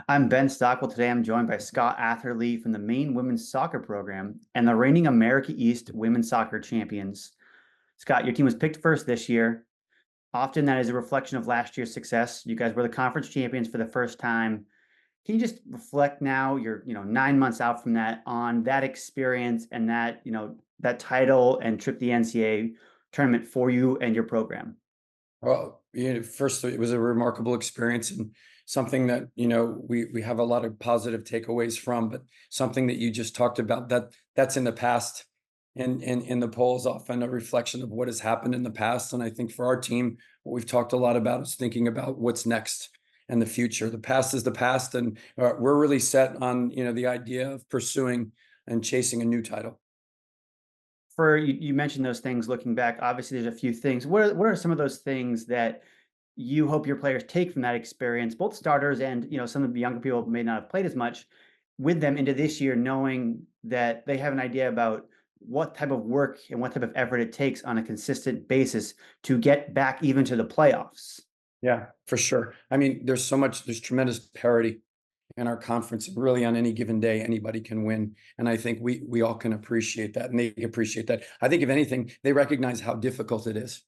I'm Ben Stockwell. Today I'm joined by Scott Atherley from the Maine women's soccer program and the reigning America East women's soccer champions. Scott, your team was picked first this year. Often that is a reflection of last year's success. You guys were the conference champions for the first time. Can you just reflect now, you're, 9 months out from that, on that experience and that, that title and trip to the NCAA tournament for you and your program? Well, first, it was a remarkable experience and something that, we have a lot of positive takeaways from, but something that you just talked about, that's in the past. And the poll is often a reflection of what has happened in the past. And I think for our team, what we've talked a lot about is thinking about what's next and the future. The past is the past, and we're really set on, the idea of pursuing and chasing a new title. For you mentioned those things looking back. Obviously, there's a few things. What are some of those things that you hope your players take from that experience, both starters and some of the younger people who may not have played as much, with them into this year, knowing that they have an idea about what type of work and what type of effort it takes on a consistent basis to get back even to the playoffs? Yeah, for sure. I mean, there's tremendous parity in our conference. Really, on any given day, anybody can win. And I think we all can appreciate that, and they appreciate that. I think if anything, they recognize how difficult it is.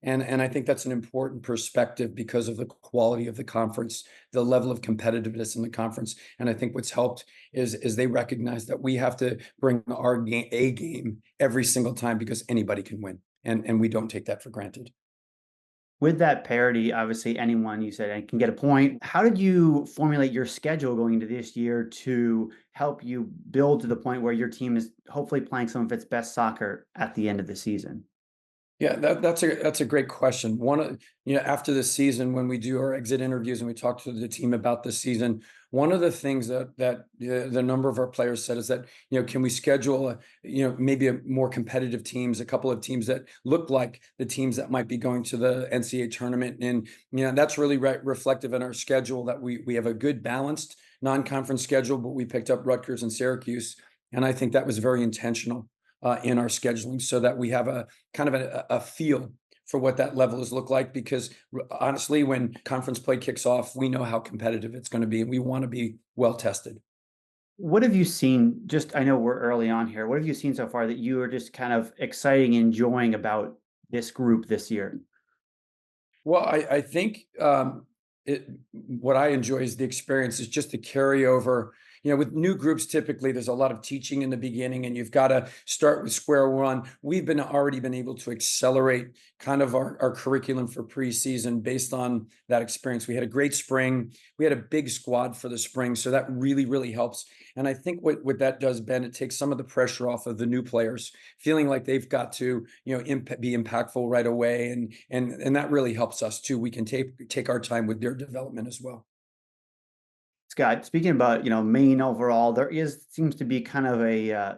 And I think that's an important perspective because of the quality of the conference, the level of competitiveness in the conference. And I think what's helped is they recognize that we have to bring our game every single time because anybody can win. And we don't take that for granted. With that parity, obviously anyone you said can get a point. How did you formulate your schedule going into this year to help you build to the point where your team is hopefully playing some of its best soccer at the end of the season? Yeah, that's a great question. After the season, when we do our exit interviews and we talk to the team about the season, one of the things that the number of our players said is that, can we schedule maybe a more competitive teams, a couple of teams that look like the teams that might be going to the NCAA tournament, and that's really reflective in our schedule that we have a good balanced non-conference schedule, but we picked up Rutgers and Syracuse, and I think that was very intentional in our scheduling so that we have a kind of a feel for what that level is look like. Because honestly, when conference play kicks off, we know how competitive it's going to be, and we want to be well tested. What have you seen? Just I know we're early on here. What have you seen so far that you are just kind of exciting, enjoying about this group this year? Well, I think what I enjoy is the experience is just the carryover. With new groups, typically there's a lot of teaching in the beginning, and you've got to start with square one. We've been already been able to accelerate kind of our curriculum for preseason based on that experience. We had a great spring. We had a big squad for the spring, so that really, really helps. And I think what that does, Ben, it takes some of the pressure off of the new players, feeling like they've got to, be impactful right away, and that really helps us too. We can take our time with their development as well. Scott, speaking about, Maine overall, there is seems to be kind of a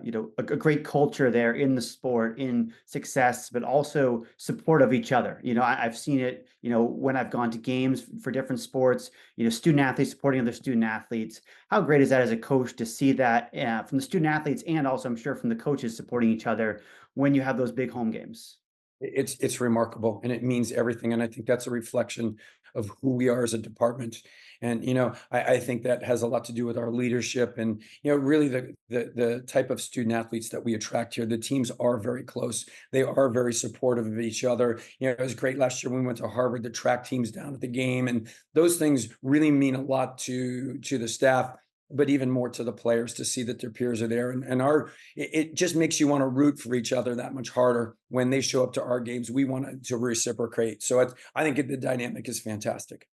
great culture there in the sport, in success, but also support of each other. I've seen it, when I've gone to games for different sports, student athletes supporting other student athletes. How great is that as a coach to see that from the student athletes and also I'm sure from the coaches supporting each other when you have those big home games? It's remarkable, and it means everything. And I think that's a reflection of who we are as a department. And I think that has a lot to do with our leadership and really the type of student athletes that we attract here. The teams are very close. They are very supportive of each other. It was great last year when we went to Harvard, the track teams down at the game, and those things really mean a lot to the staff, but even more to the players to see that their peers are there. It just makes you want to root for each other that much harder when they show up to our games. We want to reciprocate. So I think the dynamic is fantastic.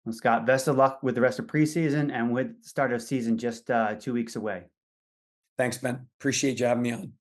Well, Scott, best of luck with the rest of preseason and with the start of season just 2 weeks away. Thanks, Ben. Appreciate you having me on.